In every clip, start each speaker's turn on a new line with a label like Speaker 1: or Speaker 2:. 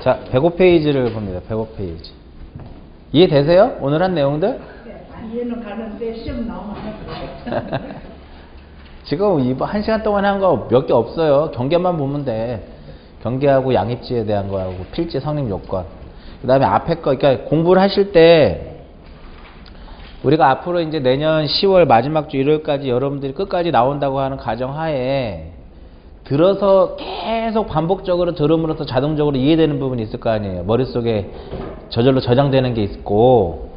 Speaker 1: 자, 105페이지를 봅니다. 105페이지. 이해되세요? 오늘 한 내용들?
Speaker 2: 이해는 가는데 시험 나오면 안 해.
Speaker 1: 지금 이번 1시간 동안 한 거 몇 개 없어요. 경계만 보면 돼. 경계하고 양입지에 대한 거하고 필지 성립 요건. 그 다음에 앞에 거, 그러니까 공부를 하실 때 우리가 앞으로 이제 내년 10월 마지막 주 일요일까지 여러분들이 끝까지 나온다고 하는 가정하에 들어서 계속 반복적으로 들음으로써 자동적으로 이해되는 부분이 있을 거 아니에요. 머릿속에 저절로 저장되는 게 있고,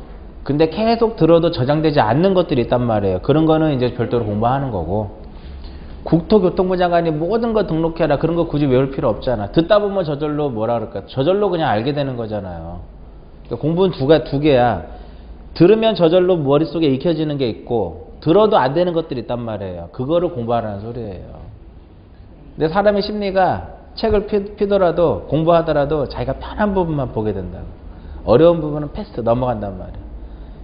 Speaker 1: 근데 계속 들어도 저장되지 않는 것들이 있단 말이에요. 그런 거는 이제 별도로 공부하는 거고, 국토교통부 장관이 모든 거 등록해라 그런 거 굳이 외울 필요 없잖아. 듣다 보면 저절로 뭐라 그럴까, 저절로 그냥 알게 되는 거잖아요. 그러니까 공부는 두 개야. 들으면 저절로 머릿속에 익혀지는 게 있고, 들어도 안 되는 것들이 있단 말이에요. 그거를 공부하라는 소리예요. 근데 사람의 심리가 책을 피더라도 공부하더라도 자기가 편한 부분만 보게 된다고. 어려운 부분은 패스 넘어간단 말이에요.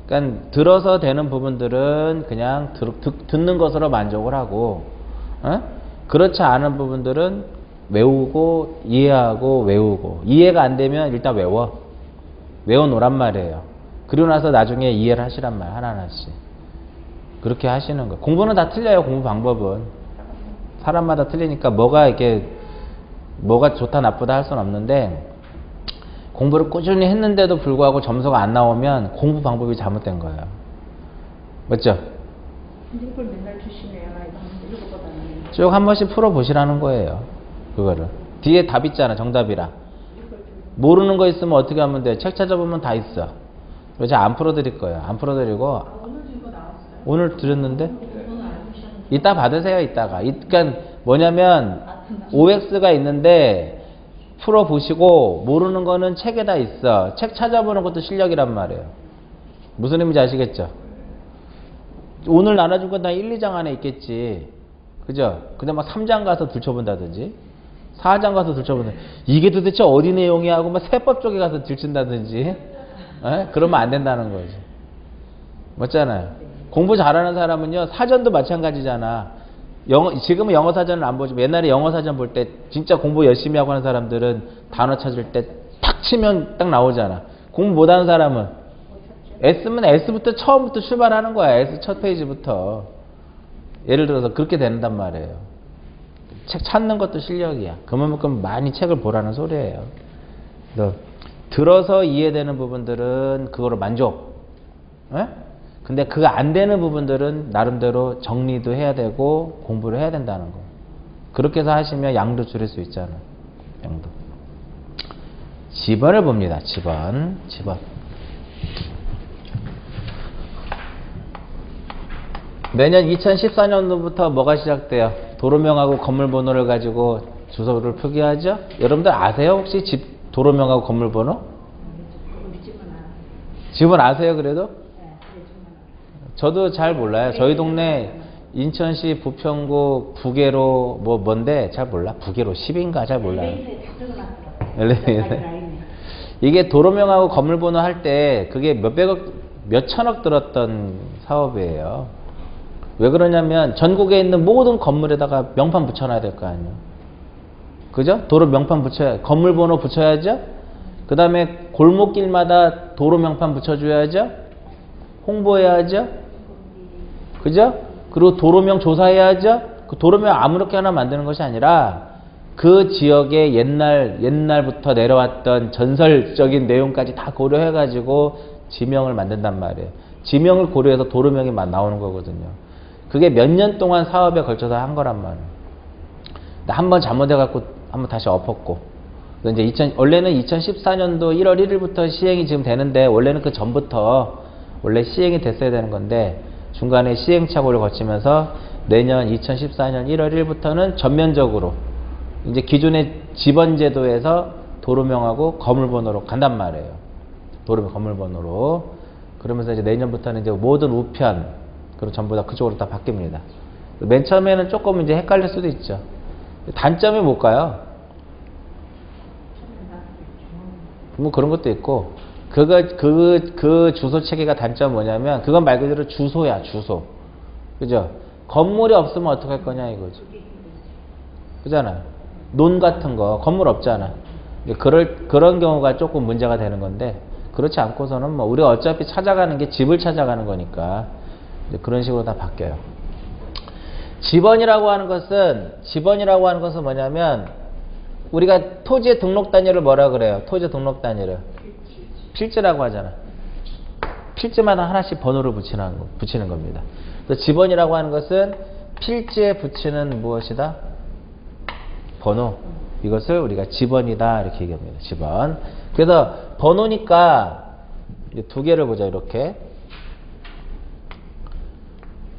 Speaker 1: 그러니까 들어서 되는 부분들은 그냥 듣는 것으로 만족을 하고, 그렇지 않은 부분들은 외우고 이해하고 외우고, 이해가 안 되면 일단 외워놓으란 말이에요. 그리고 나서 나중에 이해를 하시란 말이에요. 하나하나씩. 그렇게 하시는 거예요. 공부는 다 틀려요. 공부 방법은 사람마다 틀리니까 뭐가 좋다 나쁘다 할 수는 없는데, 공부를 꾸준히 했는데도 불구하고 점수가 안 나오면 공부 방법이 잘못된 거예요. 맞죠?
Speaker 2: 이걸 맨날 주시네요. 이거보다는
Speaker 1: 쭉 한 번씩 풀어보시라는 거예요. 그거를 뒤에 답 있잖아. 정답이랑. 모르는 거 있으면 어떻게 하면 돼? 책 찾아보면 다 있어. 제가 안 풀어드릴 거예요. 안 풀어드리고,
Speaker 2: 오늘도 이거 나왔어요.
Speaker 1: 오늘 드렸는데 이따 받으세요. 이따가. 그러니까 뭐냐면 OX가 있는데 풀어보시고 모르는 거는 책에다 있어. 책 찾아보는 것도 실력이란 말이에요. 무슨 의미인지 아시겠죠? 오늘 나눠준 건 다 1, 2장 안에 있겠지. 그죠? 근데 막 3장 가서 들춰본다든지 4장 가서 들춰본다든지, 이게 도대체 어디 내용이야 하고 막 세법 쪽에 가서 들춘다든지, 그러면 안 된다는 거지. 맞잖아요. 공부 잘하는 사람은요, 사전도 마찬가지잖아. 지금은 영어 사전을 안 보지만 옛날에 영어 사전 볼 때 진짜 공부 열심히 하고 하는 사람들은 단어 찾을 때 탁 치면 딱 나오잖아. 공부 못하는 사람은 S면 S부터 처음부터 출발하는 거야. S 첫 페이지부터. 예를 들어서 그렇게 된단 말이에요. 책 찾는 것도 실력이야. 그만큼 많이 책을 보라는 소리예요. 들어서 이해되는 부분들은 그거로 만족. 근데 그거 안 되는 부분들은 나름대로 정리도 해야 되고 공부를 해야 된다는 거. 그렇게 해서 하시면 양도 줄일 수 있잖아요. 양도. 지번을 봅니다. 지번. 내년 2014년도부터 뭐가 시작돼요? 도로명하고 건물번호를 가지고 주소를 표기하죠? 여러분들 아세요? 혹시 집 도로명하고 건물번호? 집은 아세요 그래도? 저도 잘 몰라요. 저희 동네 인천시 부평구 부계로 뭔데 잘 몰라. 부계로 10인가 잘 몰라요. 이게 도로명하고 건물번호 할 때 그게 몇 천억 들었던 사업이에요. 왜 그러냐면 전국에 있는 모든 건물에다가 명판 붙여놔야 될 거 아니에요. 그죠? 도로 명판 건물번호 붙여야죠. 그 다음에 골목길마다 도로 명판 붙여줘야죠. 홍보해야죠. 그죠? 그리고 도로명 조사해야죠. 그 도로명 아무렇게 하나 만드는 것이 아니라 그 지역의 옛날부터 내려왔던 전설적인 내용까지 다 고려해가지고 지명을 만든단 말이에요. 지명을 고려해서 도로명이 나오는 거거든요. 그게 몇 년 동안 사업에 걸쳐서 한 거란 말이에요. 한번 잘못해갖고 한번 다시 엎었고. 이제 원래는 2014년도 1월 1일부터 시행이 지금 되는데, 원래는 그 전부터 원래 시행이 됐어야 되는 건데, 중간에 시행착오를 거치면서 내년 2014년 1월 1일부터는 전면적으로 이제 기존의 지번제도에서 도로명하고 건물번호로 간단 말이에요. 도로명 건물번호로. 그러면서 이제 내년부터는 이제 모든 우편, 그리고 전부 다 그쪽으로 다 바뀝니다. 맨 처음에는 조금 이제 헷갈릴 수도 있죠. 단점이 뭘까요? 뭐 그런 것도 있고, 그 주소 체계가 단점 뭐냐면, 그건 말 그대로 주소야, 주소. 그죠? 건물이 없으면 어떡할 거냐 이거지. 그잖아요. 논 같은 거, 건물 없잖아. 이제 그런 경우가 조금 문제가 되는 건데, 그렇지 않고서는 뭐 우리가 어차피 찾아가는 게 집을 찾아가는 거니까 이제 그런 식으로 다 바뀌어요. 지번이라고 하는 것은 뭐냐면, 우리가 토지의 등록 단위를 뭐라 그래요? 토지 등록 단위를 필지라고 하잖아. 필지마다 하나씩 번호를 붙이는 겁니다. 그래서 지번이라고 하는 것은 필지에 붙이는 무엇이다? 번호. 이것을 우리가 지번이다 이렇게 얘기합니다. 지번. 그래서 번호니까 두 개를 보자. 이렇게.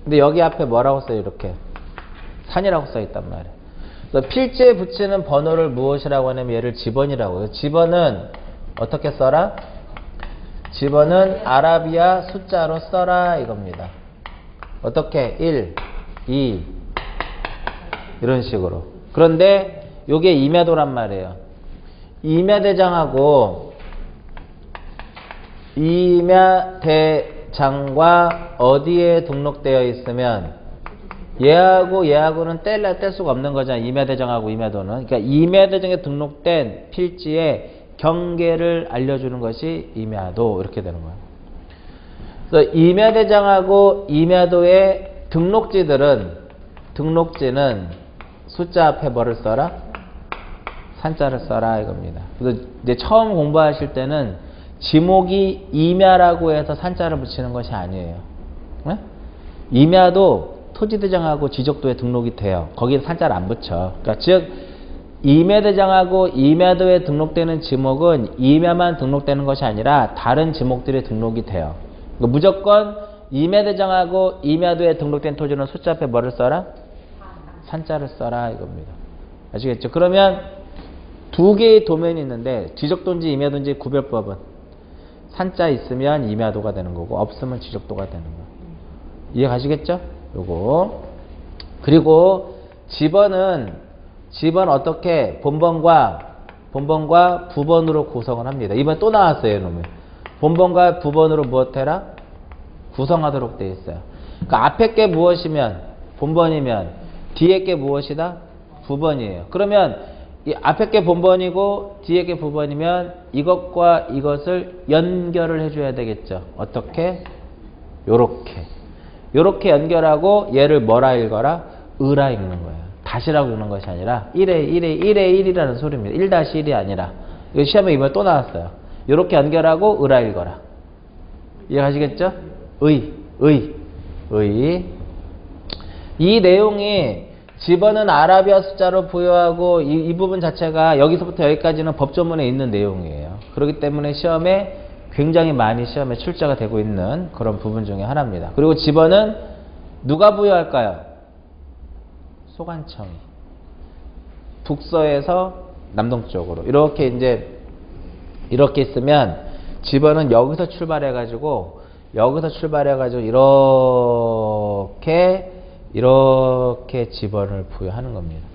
Speaker 1: 근데 여기 앞에 뭐라고 써요? 이렇게 산이라고 써 있단 말이에요. 그래서 필지에 붙이는 번호를 무엇이라고 하냐면 얘를 지번이라고 해요. 지번은 어떻게 써라? 지번은 아라비아 숫자로 써라 이겁니다. 어떻게? 1, 2 이런 식으로. 그런데 요게 임야도란 말이에요. 임야대장하고 임야대장과 어디에 등록되어 있으면 얘하고는 뗄 수가 없는 거잖아요. 임야대장하고 임야도는. 그러니까 임야대장에 등록된 필지의 경계를 알려주는 것이 임야도 이렇게 되는 거예요. 그래서 임야대장하고 임야도의 등록지는 숫자 앞에 뭐를 써라? 산자를 써라 이겁니다. 그래서 이제 처음 공부하실 때는 지목이 임야라고 해서 산자를 붙이는 것이 아니에요. 네? 임야도 토지대장하고 지적도에 등록이 돼요. 거기에 산자를 안 붙여. 그러니까 즉 임야대장하고 임야도에 등록되는 지목은 임야만 등록되는 것이 아니라 다른 지목들이 등록이 돼요. 그러니까 무조건 임야대장하고 임야도에 등록된 토지는 숫자 앞에 뭐를 써라? 산자를 써라 이겁니다. 아시겠죠? 그러면 두 개의 도면이 있는데 지적도인지 임야도인지 구별법은 산자 있으면 임야도가 되는 거고 없으면 지적도가 되는 거예요. 이해 가시겠죠? 요거. 그리고 지번 어떻게 본번과 부번으로 구성을 합니다. 이번에 또 나왔어요, 이놈이. 본번과 부번으로 무엇 해라? 구성하도록 되어 있어요. 그러니까 앞에 게 무엇이면 본번이면 뒤에 게 무엇이다? 부번이에요. 그러면 이 앞에 게 본번이고 뒤에 게 부번이면 이것과 이것을 연결을 해줘야 되겠죠. 어떻게? 요렇게 연결하고 얘를 뭐라 읽어라? 으라 읽는 거예요. 다시라고 읽는 것이 아니라 1에 1이라는 소리입니다. 1-1이 아니라. 이거 시험에 이번에 또 나왔어요. 요렇게 연결하고 으라 읽어라. 이해하시겠죠? 의. 이 내용이 지번은 아라비아 숫자로 부여하고 이 부분 자체가 여기서부터 여기까지는 법조문에 있는 내용이에요. 그렇기 때문에 시험에 굉장히 많이 시험에 출제가 되고 있는 그런 부분 중에 하나입니다. 그리고 지번은 누가 부여할까요? 소관청이. 북서에서 남동쪽으로. 이렇게 있으면 지번은 여기서 출발해가지고 이렇게 지번을 부여하는 겁니다.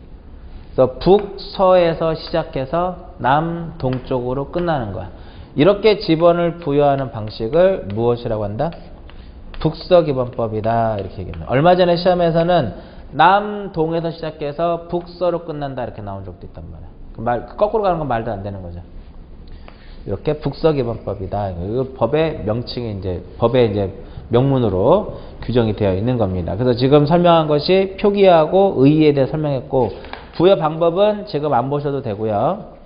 Speaker 1: 그래서 북서에서 시작해서 남동쪽으로 끝나는 거야. 이렇게 지번을 부여하는 방식을 무엇이라고 한다? 북서기번법이다 이렇게 얘기합니다. 얼마 전에 시험에서는 남동에서 시작해서 북서로 끝난다 이렇게 나온 적도 있단 말이야. 거꾸로 가는 건 말도 안 되는 거죠. 이렇게 북서기번법이다. 이 법의 명칭이 법의 명문으로 규정이 되어 있는 겁니다. 그래서 지금 설명한 것이 표기하고 의의에 대해 설명했고, 부여 방법은 지금 안 보셔도 되고요.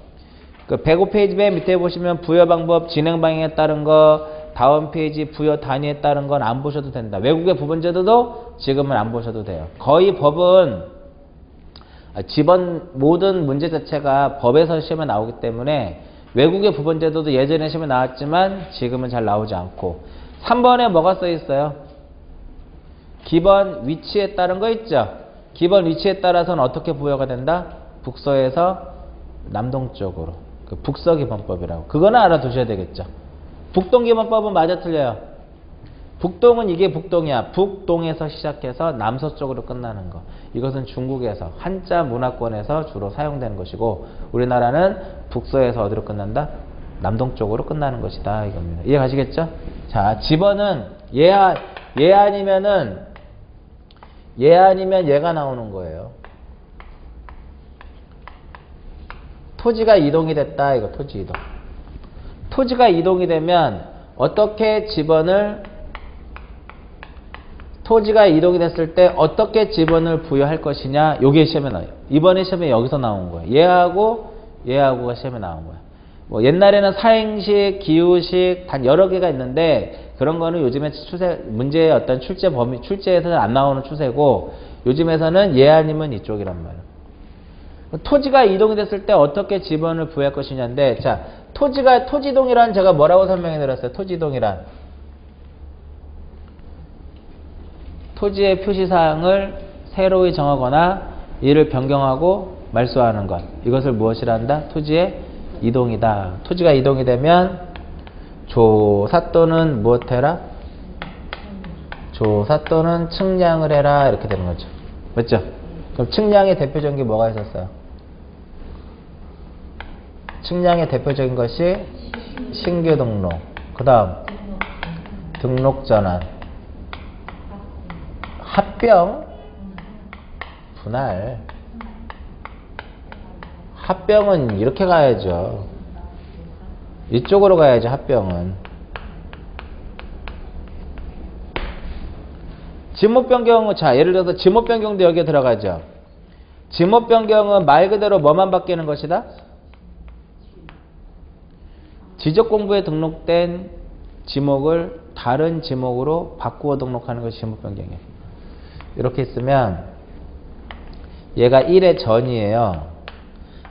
Speaker 1: 그 105페이지 맨 밑에 보시면 부여 방법, 진행 방향에 따른 거, 다음 페이지 부여 단위에 따른 건 안 보셔도 된다. 외국의 부분제도도 지금은 안 보셔도 돼요. 거의 법은 지번 모든 문제 자체가 법에서 시험에 나오기 때문에 외국의 부분제도도 예전에 시험에 나왔지만 지금은 잘 나오지 않고, 3번에 뭐가 써 있어요? 기번 위치에 따른 거 있죠? 기번 위치에 따라서는 어떻게 부여가 된다? 북서에서 남동쪽으로. 그 북서기번법이라고. 그거는 알아두셔야 되겠죠. 북동기번법은 맞아 틀려요? 북동은 이게 북동이야. 북동에서 시작해서 남서쪽으로 끝나는 거. 이것은 중국에서 한자 문화권에서 주로 사용되는 것이고, 우리나라는 북서에서 어디로 끝난다? 남동쪽으로 끝나는 것이다 이겁니다. 이해 가시겠죠? 자, 지번은 얘 아니면 얘가 나오는 거예요. 토지가 이동이 됐다. 이거 토지 이동. 토지가 이동이 되면 어떻게 지번을 토지가 이동이 됐을 때 어떻게 지번을 부여할 것이냐. 요게 시험에 나와요. 이번에 시험에 여기서 나온 거예요. 얘하고가 시험에 나온 거예요. 뭐 옛날에는 사행식, 기후식 단 여러 개가 있는데 그런 거는 요즘에 문제의 어떤 출제에서는 안 나오는 추세고 요즘에서는 얘 아니면 이쪽이란 말이에요. 토지가 이동이 됐을 때 어떻게 지번을 부여할 것이냐인데 자, 토지동이란 제가 뭐라고 설명해 드렸어요? 토지동이란 토지의 표시사항을 새로이 정하거나 이를 변경하고 말소하는 것. 이것을 무엇이라 한다? 토지의 이동이다. 토지가 이동이 되면 조사 또는 무엇 해라? 조사 또는 측량을 해라. 이렇게 되는 거죠. 맞죠? 그럼 측량의 대표적인 게 뭐가 있었어요? 측량의 대표적인 것이 신규 등록, 그 다음 등록 전환, 합병, 분할. 합병은 이렇게 가야죠. 이쪽으로 가야죠. 합병은. 지목 변경은 자 예를 들어서 지목 변경도 여기에 들어가죠. 지목 변경은 말 그대로 뭐만 바뀌는 것이다? 지적공부에 등록된 지목을 다른 지목으로 바꾸어 등록하는 것이 지목 변경이에요. 이렇게 있으면 얘가 1의 전이에요.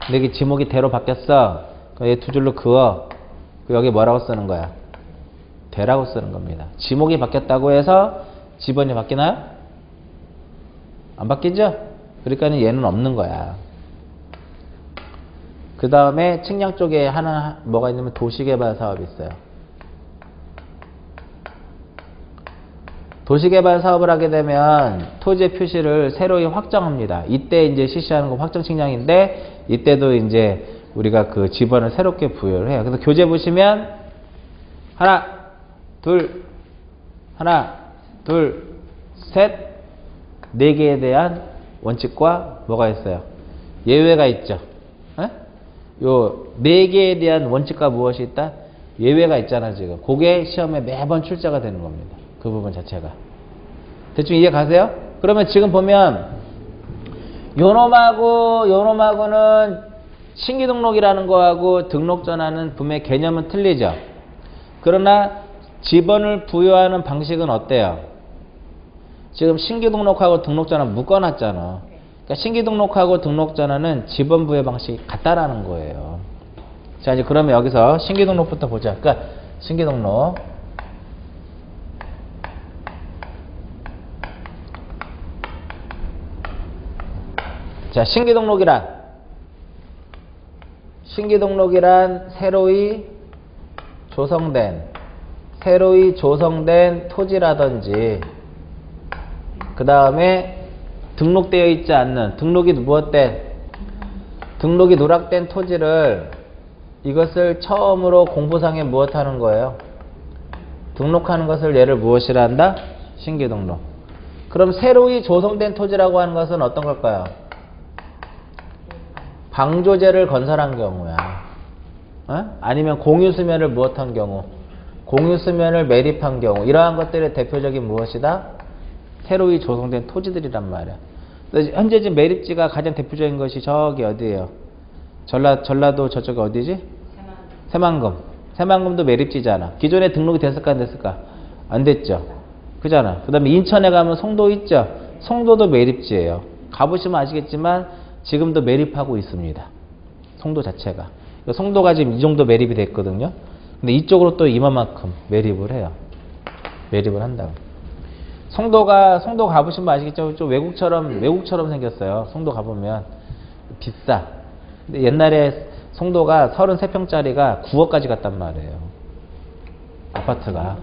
Speaker 1: 근데 이게 지목이 대로 바뀌었어. 그럼 얘 두 줄로 그어. 여기 뭐라고 쓰는 거야? 대라고 쓰는 겁니다. 지목이 바뀌었다고 해서 지번이 바뀌나요? 안 바뀌죠? 그러니까 얘는 없는 거야. 그 다음에 측량 쪽에 하나 뭐가 있냐면 도시개발 사업이 있어요. 도시개발 사업을 하게 되면 토지의 표시를 새로이 확정합니다. 이때 이제 실시하는 건 확정 측량인데 이때도 이제 우리가 그 지번을 새롭게 부여를 해요. 그래서 교재 보시면 하나, 둘, 셋, 네 개에 대한 원칙과 뭐가 있어요? 예외가 있죠. 요 네 개에 대한 원칙과 무엇이 있다? 예외가 있잖아 지금. 그게 시험에 매번 출제가 되는 겁니다. 그 부분 자체가. 대충 이해 가세요? 그러면 지금 보면 요놈하고는 신규 등록이라는 거하고 등록 전환은 분명히 개념은 틀리죠. 그러나 지번을 부여하는 방식은 어때요? 지금 신규 등록하고 등록 전환 묶어놨잖아. 그러니까 신규 등록하고 등록 전환은 지번 부여 방식이 같다라는 거예요. 자, 이제 그러면 여기서 신규 등록부터 보자. 그러니까 신규 등록. 자, 신규 등록이란 새로이 조성된 토지라든지 그 다음에 등록되어 있지 않는 등록이 누락된 토지를 이것을 처음으로 공부상에 무엇하는 거예요? 등록하는 것을 얘를 무엇이라 한다? 신규 등록. 그럼 새로이 조성된 토지라고 하는 것은 어떤 걸까요? 방조제를 건설한 경우야. 아니면 공유수면을 무엇한 경우? 공유수면을 매립한 경우. 이러한 것들의 대표적인 무엇이다? 새로이 조성된 토지들이란 말이야. 현재 지금 매립지가 가장 대표적인 것이 저기 어디예요? 전라도 저쪽이 어디지? 새만금도 매립지잖아. 기존에 등록이 됐을까 안 됐을까? 안 됐죠. 그잖아. 그 다음에 인천에 가면 송도 있죠. 송도도 매립지예요. 가보시면 아시겠지만 지금도 매립하고 있습니다. 송도 자체가. 송도가 지금 이 정도 매립이 됐거든요. 근데 이쪽으로 또 이만큼 매립을 해요. 매립을 한다고. 송도 가보시면 아시겠죠? 좀 외국처럼 생겼어요. 송도 가보면. 비싸. 근데 옛날에 송도가 33평짜리가 9억까지 갔단 말이에요. 아파트가.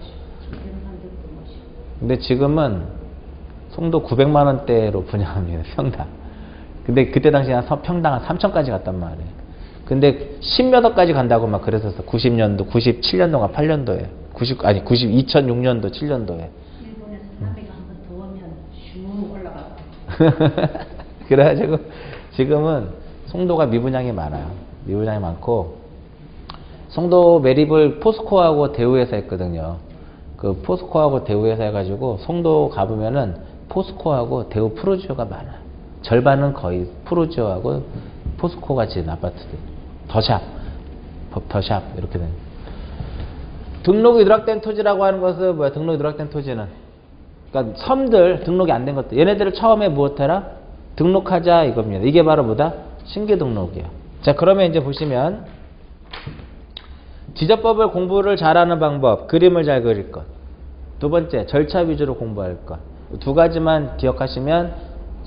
Speaker 1: 근데 지금은 송도 900만원대로 분양합니다. 평당. 근데 그때 당시에 평당 한 3천까지 갔단 말이에요. 근데 10몇 억까지 간다고 막 그랬었어. 90년도, 97년도가 8년도에. 2006년도, 7년도에.
Speaker 2: 일본에서 300 한번 더 오면 슉 올라가고.
Speaker 1: 그래가지고 지금은 송도가 미분양이 많아요. 미부장이 많고, 송도 매립을 포스코하고 대우에서 했거든요. 그 포스코하고 대우에서 해가지고 송도 가보면은 포스코하고 대우 프루지오가 많아. 절반은 거의 프루지오하고 포스코가 지은 아파트들. 더샵, 더샵 이렇게 된. 등록이 누락된 토지라고 하는 것은 뭐야? 등록이 누락된 토지는, 그러니까 섬들 등록이 안 된 것들. 얘네들을 처음에 무엇해라? 등록하자 이겁니다. 이게 바로 뭐다? 신규 등록이야. 자, 그러면 이제 보시면 지적법을 공부를 잘하는 방법, 그림을 잘 그릴 것. 두 번째, 절차 위주로 공부할 것. 두 가지만 기억하시면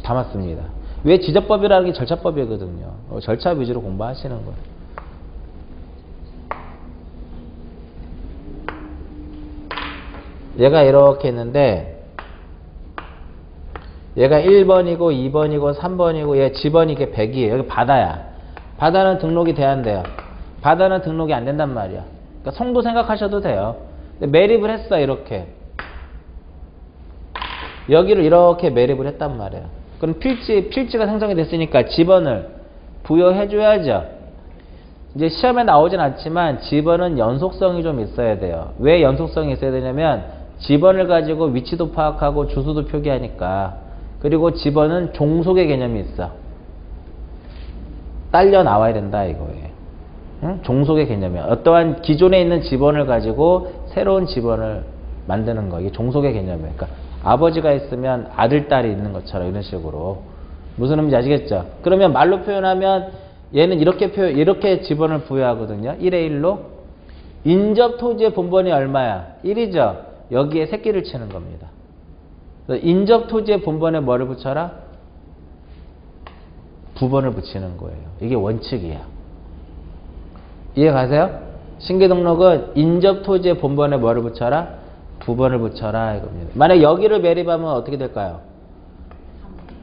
Speaker 1: 다 맞습니다. 왜 지적법이라는 게 절차법이거든요. 절차 위주로 공부하시는 거예요. 얘가 이렇게 있는데, 얘가 1번이고 2번이고 3번이고 얘 지번이 이게 100이에요. 여기 바다야. 바다는 등록이 돼야 안 돼요? 바다는 등록이 안 된단 말이야. 그러니까 송도 생각하셔도 돼요. 근데 매립을 했어, 이렇게. 여기를 이렇게 매립을 했단 말이에요. 그럼 필지가 생성이 됐으니까 지번을 부여해줘야죠. 이제 시험에 나오진 않지만 지번은 연속성이 좀 있어야 돼요. 왜 연속성이 있어야 되냐면 지번을 가지고 위치도 파악하고 주소도 표기하니까. 그리고 지번은 종속의 개념이 있어. 딸려 나와야 된다 이거예요. 응? 종속의 개념이야. 어떠한 기존에 있는 지번을 가지고 새로운 지번을 만드는 거. 이게 종속의 개념이에요. 그러니까 아버지가 있으면 아들, 딸이 있는 것처럼 이런 식으로. 무슨 의미인지 아시겠죠? 그러면 말로 표현하면 얘는 이렇게 지번을 부여하거든요. 1의 1로. 인접 토지의 본번이 얼마야? 1이죠. 여기에 새끼를 치는 겁니다. 인접 토지의 본번에 뭐를 붙여라? 부번을 붙이는 거예요. 이게 원칙이야. 이해 가세요? 신규 등록은 인접 토지의 본번에 뭐를 붙여라? 부번을 붙여라 이겁니다. 만약 여기를 매립하면 어떻게 될까요?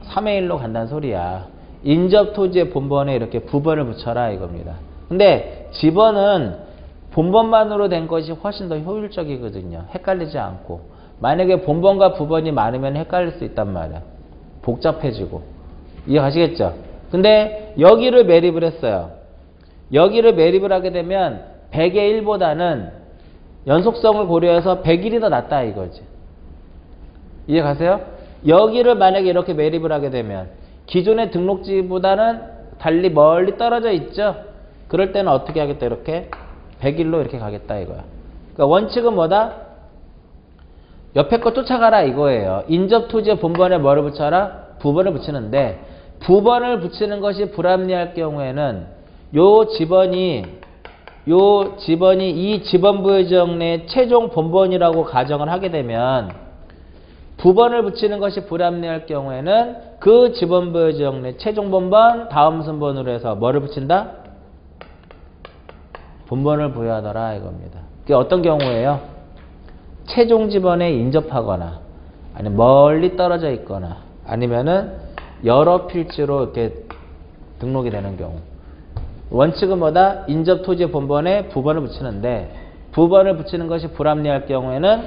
Speaker 1: 3의 1로 간다는 소리야. 인접 토지의 본번에 이렇게 부번을 붙여라 이겁니다. 근데 지번은 본번만으로 된 것이 훨씬 더 효율적이거든요. 헷갈리지 않고. 만약에 본번과 부번이 많으면 헷갈릴 수 있단 말이야. 복잡해지고. 이해가시겠죠? 근데 여기를 매립을 했어요. 여기를 매립을 하게 되면 100의 1보다는 연속성을 고려해서 100일이 더 낫다 이거지. 이해가세요? 여기를 만약에 이렇게 매립을 하게 되면 기존의 등록지보다는 달리 멀리 떨어져 있죠? 그럴 때는 어떻게 하겠다? 이렇게 100일로 이렇게 가겠다 이거야. 그러니까 원칙은 뭐다? 옆에 거 쫓아가라 이거예요. 인접 토지의 본번에 뭐를 붙여라? 부번을 붙이는데, 부번을 붙이는 것이 불합리할 경우에는 요 지번이 이 지번 부여지역 내 최종 본번이라고 가정을 하게 되면, 부번을 붙이는 것이 불합리할 경우에는 그 지번 부여지역 내 최종 본번 다음 순번으로 해서 뭐를 붙인다? 본번을 부여하더라 이겁니다. 그게 어떤 경우예요? 최종 지번에 인접하거나, 아니면 멀리 떨어져 있거나, 아니면은 여러 필지로 이렇게 등록이 되는 경우. 원칙은 뭐다? 인접 토지의 본번에 부번을 붙이는데, 부번을 붙이는 것이 불합리할 경우에는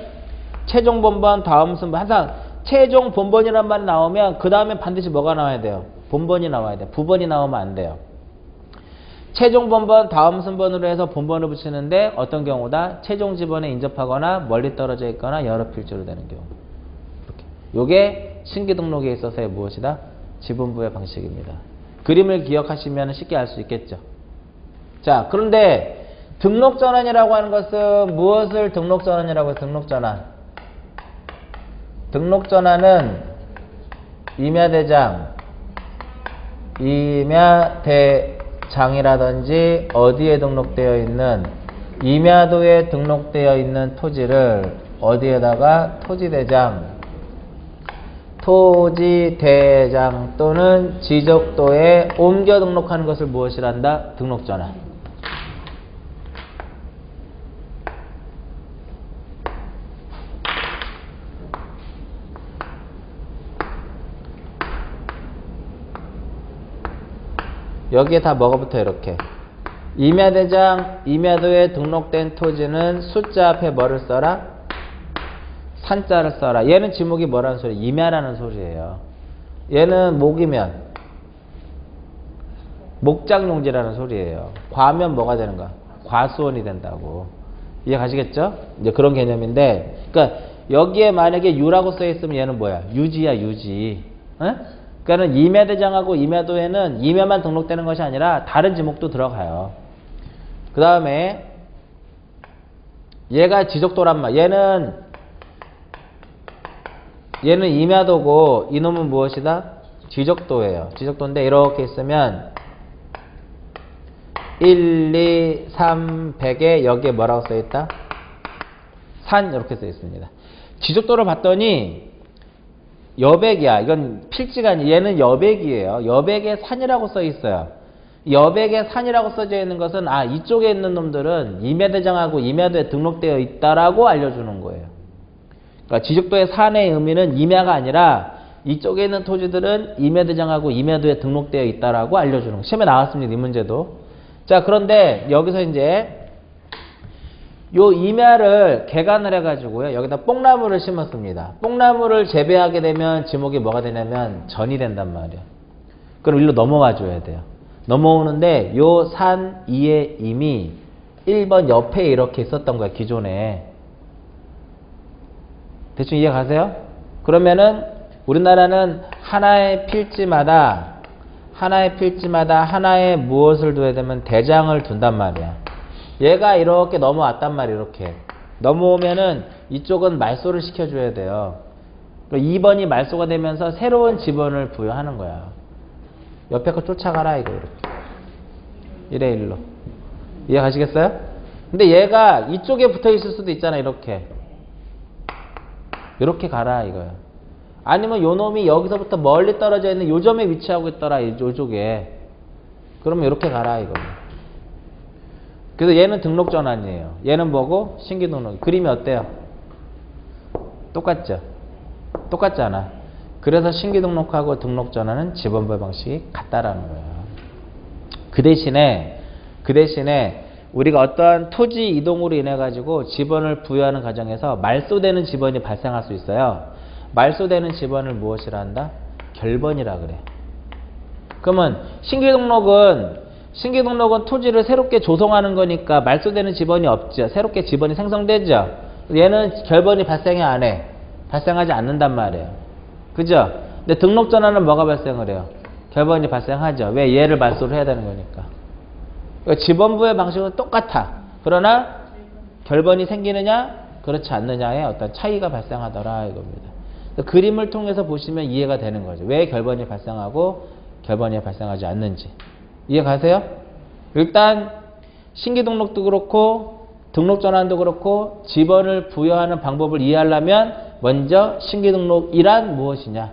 Speaker 1: 최종 본번 다음 순번, 항상 최종 본번이란 말이 나오면 그 다음에 반드시 뭐가 나와야 돼요? 본번이 나와야 돼요. 부번이 나오면 안 돼요. 최종 본번 다음 순번으로 해서 본번을 붙이는데 어떤 경우다? 최종 지번에 인접하거나 멀리 떨어져 있거나 여러 필지로 되는 경우. 이렇게. 요게 신규 등록에 있어서의 무엇이다? 지분부의 방식입니다. 그림을 기억하시면 쉽게 알 수 있겠죠. 자, 그런데 등록전환이라고 하는 것은 무엇을 등록전환이라고 해요? 등록전환. 등록전환은 임야대장이라든지 어디에 등록되어 있는, 임야도에 등록되어 있는 토지를 어디에다가 토지대장 또는 지적도에 옮겨 등록하는 것을 무엇이란다? 등록전환. 여기에 다 뭐가 붙어? 이렇게 임야대장, 임야도에 등록된 토지는 숫자 앞에 뭐를 써라? 산자를 써라. 얘는 지목이 뭐라는 소리? 임야라는 소리예요. 얘는 목이면 목장용지라는 소리예요. 과하면 뭐가 되는가? 과수원이 된다고. 이해 가시겠죠? 이제 그런 개념인데, 그러니까 여기에 만약에 유라고 써 있으면 얘는 뭐야? 유지야, 유지. 어? 그러니까는 임야대장하고 임야도에는 임야만 등록되는 것이 아니라 다른 지목도 들어가요. 그 다음에 얘가 지적도란 말. 얘는 임야도고 이놈은 무엇이다? 지적도예요. 지적도인데 이렇게 있으면 1, 2, 3, 100에 여기에 뭐라고 써있다? 산 이렇게 써있습니다. 지적도를 봤더니 여백이야. 이건 필지가 아니에요. 얘는 여백이에요. 여백에 산이라고 써있어요. 여백에 산이라고 써져 있는 것은 이쪽에 있는 놈들은 임야대장하고 임야도에 등록되어 있다라고 알려주는 거예요. 그러니까 지적도의 산의 의미는 임야가 아니라 이쪽에 있는 토지들은 임야대장하고 임야도에 등록되어 있다라고 알려주는 거. 시험에 나왔습니다. 이 문제도. 자, 그런데 여기서 이제 요 임야를 개간을 해가지고요. 여기다 뽕나무를 심었습니다. 뽕나무를 재배하게 되면 지목이 뭐가 되냐면 전이 된단 말이에요. 그럼 일로 넘어와 줘야 돼요. 넘어오는데 요 산 위에 이미 1번 옆에 이렇게 있었던 거야. 기존에. 대충 이해 가세요? 그러면은 우리나라는 하나의 필지마다 하나의 무엇을 둬야 되면 대장을 둔단 말이야. 얘가 이렇게 넘어왔단 말이야. 이렇게 넘어오면은 이쪽은 말소를 시켜줘야 돼요. 2번이 말소가 되면서 새로운 지번을 부여하는 거야. 옆에 거 쫓아가라 이거. 이렇게 이래 일로. 이해 가시겠어요? 근데 얘가 이쪽에 붙어 있을 수도 있잖아. 이렇게 가라 이거야. 아니면 요 놈이 여기서부터 멀리 떨어져 있는 요 점에 위치하고 있더라. 요쪽에. 그러면 이렇게 가라 이거. 그래서 얘는 등록 전환이에요. 얘는 뭐고? 신규 등록. 그림이 어때요? 똑같죠? 똑같잖아. 그래서 신규 등록하고 등록 전환은 지번부여 방식이 같다라는 거예요. 그 대신에 우리가 어떠한 토지 이동으로 인해 가지고 지번을 부여하는 과정에서 말소되는 지번이 발생할 수 있어요. 말소되는 지번을 무엇이라 한다? 결번이라 그래. 그러면 신규 등록은 토지를 새롭게 조성하는 거니까 말소되는 지번이 없죠. 새롭게 지번이 생성되죠. 얘는 결번이 발생해 안 해? 발생하지 않는단 말이에요. 그죠? 근데 등록 전환은 뭐가 발생을 해요? 결번이 발생하죠. 왜? 얘를 말소를 해야 되는 거니까. 그러니까 지번부의 방식은 똑같아. 그러나 결번이 생기느냐 그렇지 않느냐의 어떤 차이가 발생하더라 이겁니다. 그림을 통해서 보시면 이해가 되는 거죠. 왜 결번이 발생하고 결번이 발생하지 않는지. 이해 가세요? 일단 신규 등록도 그렇고 등록 전환도 그렇고 지번을 부여하는 방법을 이해하려면 먼저 신규 등록이란 무엇이냐,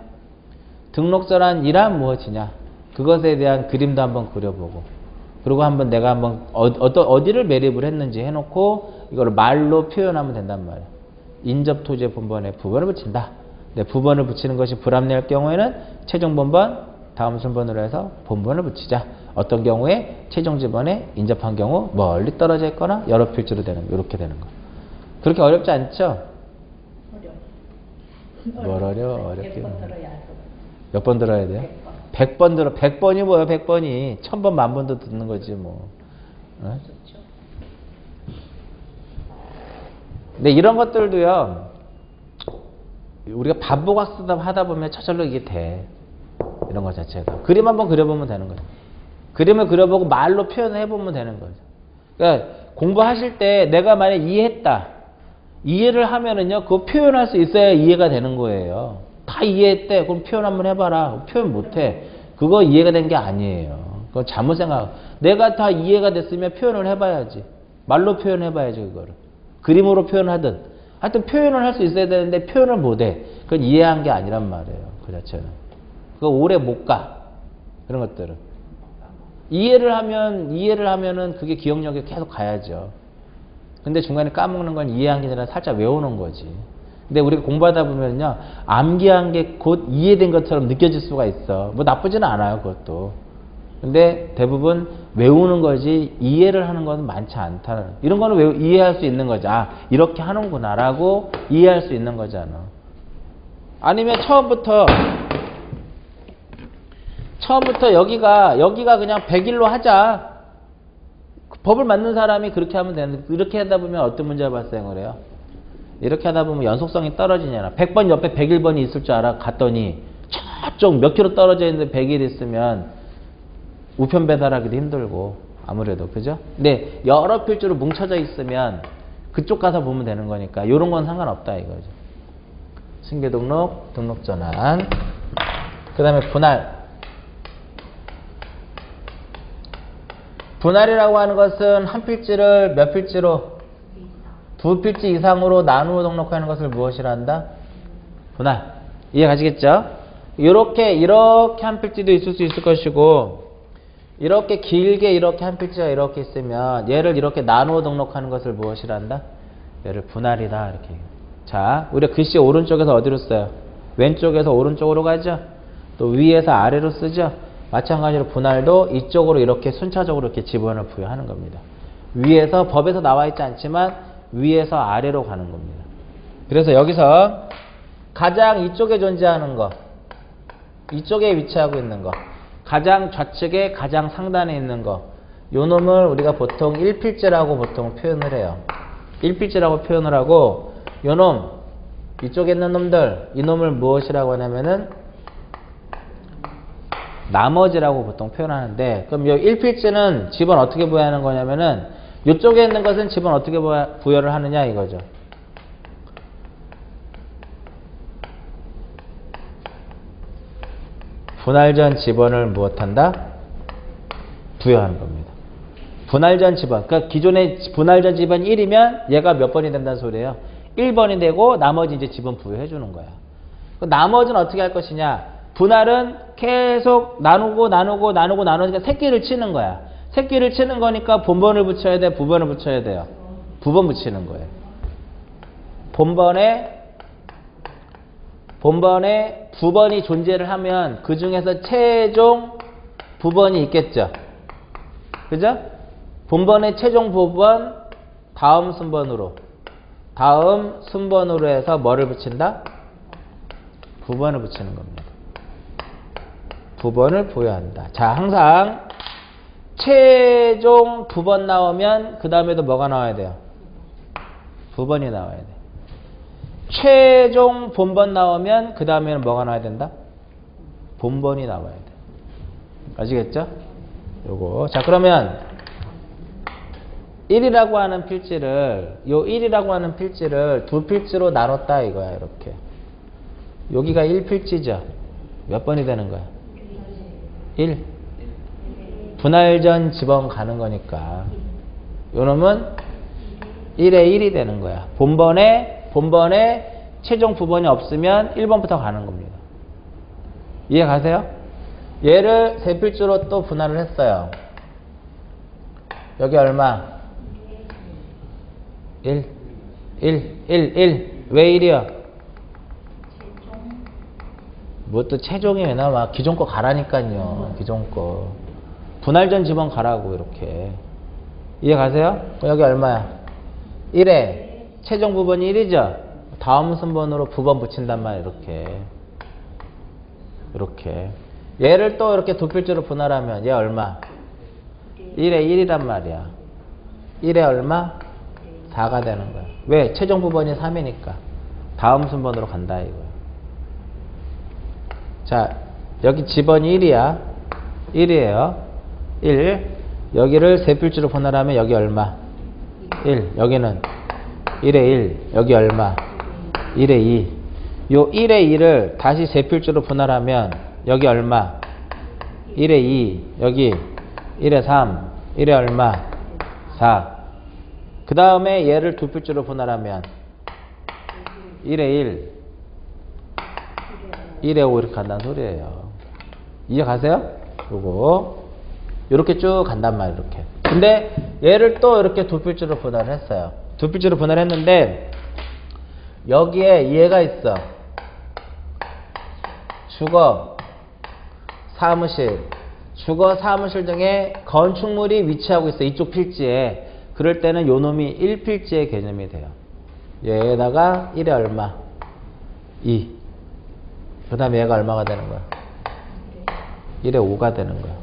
Speaker 1: 등록 전환이란 무엇이냐, 그것에 대한 그림도 한번 그려보고, 그리고 한번 내가 한번 어디를 매립을 했는지 해놓고 이걸 말로 표현하면 된단 말이야. 인접 토지의 본번에 부번을 붙인다. 네, 부번을 붙이는 것이 불합리할 경우에는 최종 본번 다음 순번으로 해서 본번을 붙이자. 어떤 경우에 최종 지번에 인접한 경우 멀리 떨어져 있거나 여러 필지로 되는 거, 이렇게 되는 거. 그렇게 어렵지 않죠? 뭘 어렵게. 몇 번 들어야 돼요? 100번 들어. 100번이 뭐야? 100번이 1000번, 10,000번도 듣는 거지 뭐. 어? 근데 이런 것들도요, 우리가 반복학습 하다 보면 저절로 이게 돼. 이런 것 자체가. 그림 한번 그려보면 되는 거예요. 그림을 그려보고 말로 표현을 해보면 되는 거죠. 그러니까 공부하실 때 내가 만약 이해했다. 이해를 하면은요, 그거 표현할 수 있어야 이해가 되는 거예요. 다 이해했대. 그럼 표현 한번 해봐라. 표현 못해. 그거 이해가 된 게 아니에요. 그거 잘못 생각. 내가 다 이해가 됐으면 표현을 해봐야지. 말로 표현해봐야지, 그거를. 그림으로 표현하든. 하여튼 표현을 할 수 있어야 되는데 표현을 못해. 그건 이해한 게 아니란 말이에요. 그 자체는. 그거 오래 못 가. 그런 것들은. 이해를 하면은 그게 기억력에 계속 가야죠. 근데 중간에 까먹는 건 이해한 게 아니라 살짝 외우는 거지. 근데 우리가 공부하다 보면요, 암기한 게 곧 이해된 것처럼 느껴질 수가 있어. 뭐 나쁘지는 않아요, 그것도. 근데 대부분 외우는 거지 이해를 하는 건 많지 않다는. 이런 거는 이해할 수 있는 거죠. 아, 이렇게 하는구나 라고 이해할 수 있는 거잖아. 아니면 처음부터 처음부터 여기가 그냥 100일로 하자. 법을 만든 사람이 그렇게 하면 되는데, 이렇게 하다 보면 어떤 문제가 발생을 해요? 이렇게 하다 보면 연속성이 떨어지잖아. 100번 옆에 101번이 있을 줄 알아 갔더니 저쪽 몇 킬로 떨어져 있는데 100일 있으면 우편 배달하기도 힘들고 아무래도 그죠? 근데 여러 필지로 뭉쳐져 있으면 그쪽 가서 보면 되는 거니까 이런 건 상관없다 이거죠. 승계 등록, 등록 전환. 그 다음에 분할. 분할이라고 하는 것은 한 필지를 몇 필지로? 두 필지 이상으로 나누어 등록하는 것을 무엇이라 한다? 분할. 이해 가시겠죠? 이렇게 한 필지도 있을 수 있을 것이고, 이렇게 길게 이렇게 한 필지가 이렇게 있으면 얘를 이렇게 나누어 등록하는 것을 무엇이라 한다? 얘를 분할이다 이렇게. 자, 우리가 글씨 오른쪽에서 어디로 써요? 왼쪽에서 오른쪽으로 가죠. 또 위에서 아래로 쓰죠. 마찬가지로 분할도 이쪽으로 이렇게 순차적으로 이렇게 지번을 부여하는 겁니다. 위에서 법에서 나와 있지 않지만 위에서 아래로 가는 겁니다. 그래서 여기서 가장 이쪽에 존재하는 거, 이쪽에 위치하고 있는 거, 가장 좌측에 가장 상단에 있는 거, 요 놈을 우리가 보통 1필지라고 보통 표현을 해요. 1필지라고 표현을 하고, 요 놈, 이쪽에 있는 놈들, 이 놈을 무엇이라고 하냐면은 나머지라고 보통 표현하는데, 그럼 요 1필지는 집은 어떻게 부여하는 거냐면은 이쪽에 있는 것은 집은 어떻게 부여를 하느냐 이거죠. 분할 전 지번을 무엇한다? 부여하는 겁니다. 분할 전 지번. 그러니까 기존의 분할 전 지번 1이면 얘가 몇 번이 된다는 소리예요? 1번이 되고 나머지 이제 지번 부여해 주는 거야. 나머지는 어떻게 할 것이냐? 분할은 계속 나누니까 새끼를 치는 거야. 새끼를 치는 거니까 본번을 붙여야 돼, 부번을 붙여야 돼요. 부번 붙이는 거예요. 본번에 부번이 존재를 하면 그 중에서 최종 부번이 있겠죠. 그죠? 본번의 최종 부번 다음 순번으로 해서 뭐를 붙인다? 부번을 붙이는 겁니다. 부번을 부여한다. 자, 항상 최종 부번 나오면 그 다음에도 뭐가 나와야 돼요? 부번이 나와야 돼. 최종 본번 나오면 그 다음에는 뭐가 나와야 된다? 본번이 나와야 돼. 아시겠죠? 요거. 자, 그러면 1이라고 하는 필지를, 요 1이라고 하는 필지를 두 필지로 나눴다 이거야, 이렇게. 여기가 1필지죠. 몇 번이 되는 거야? 1. 분할 전 지번 가는 거니까. 요 놈은 1에 1이 되는 거야. 본번에 최종 부번이 없으면 1번부터 가는 겁니다. 이해 가세요? 얘를 세 필지로 또 분할을 했어요. 여기 얼마? 1. 왜 1이야? 뭐 또 최종이 왜 나와? 기존 거 가라니까요. 기존 거. 분할 전 지번 가라고 이렇게. 이해 가세요? 여기 얼마야? 1에 최종 부번이 1이죠? 다음 순번으로 부번 붙인단 말이야. 이렇게. 얘를 또 이렇게 두 필지로 분할하면 얘 얼마? 1에 1이란 말이야. 1에 얼마? 4가 되는 거야. 왜? 최종 부번이 3이니까. 다음 순번으로 간다 이거야. 자, 여기 지번이 1이야. 1이에요. 1. 여기를 세 필지로 분할하면 여기 얼마? 1. 여기는 1에 1. 여기 얼마? 1에 2. 요 1에 2를 다시 세 필지로 분할하면 여기 얼마? 1에 2. 여기 1에 3. 1에 얼마? 4. 그 다음에 얘를 두 필지로 분할하면 1에 1. 1에 5 이렇게 간다는 소리예요. 이해 가세요? 요거. 요렇게 쭉 간단 말이에요. 이렇게. 근데 얘를 또 이렇게 두 필지로 분할을 했어요. 두 필지로 분할했는데 여기에 얘가 있어. 주거, 사무실. 주거, 사무실 등의 건축물이 위치하고 있어. 이쪽 필지에. 그럴 때는 요 놈이 1필지의 개념이 돼요. 얘에다가 1에 얼마? 2. 그 다음에 얘가 얼마가 되는 거야? 1의 5가 되는 거예요.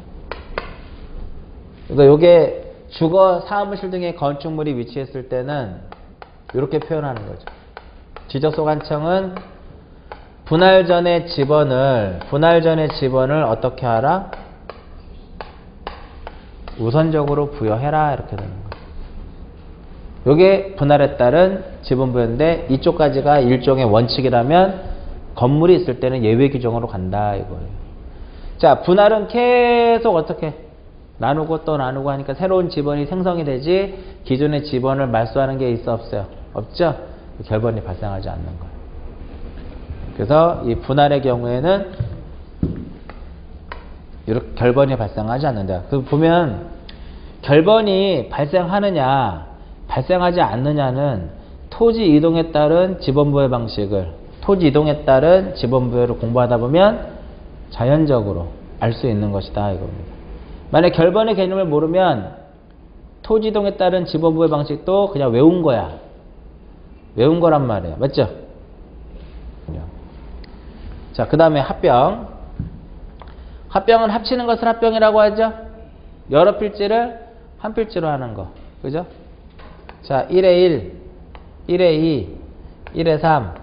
Speaker 1: 그러니까 요게 주거, 사무실 등의 건축물이 위치했을 때는 이렇게 표현하는 거죠. 지적소관청은 분할 전의 지번을 어떻게 하라? 우선적으로 부여해라. 이렇게 되는 거예요. 요게 분할에 따른 지분 부여인데 이쪽까지가 일종의 원칙이라면 건물이 있을 때는 예외 규정으로 간다 이거예요. 자, 분할은 계속 어떻게 나누고 또 나누고 하니까 새로운 지번이 생성이 되지 기존의 지번을 말소하는 게 있어 없어요? 없죠? 결번이 발생하지 않는 거예요. 그래서 이 분할의 경우에는 이렇게 결번이 발생하지 않는다. 그 보면 결번이 발생하느냐 발생하지 않느냐는 토지 이동에 따른 지번부여 방식을 토지 이동에 따른 지번부여를 공부하다 보면 자연적으로 알 수 있는 것이다 이겁니다. 만약 결번의 개념을 모르면 토지 이동에 따른 지번부여 방식도 그냥 외운 거야. 외운 거란 말이에요. 맞죠? 자, 그 다음에 합병. 합병은 합치는 것을 합병이라고 하죠. 여러 필지를 한 필지로 하는 거. 그죠? 자, 1에 1, 1에 2, 1에 3,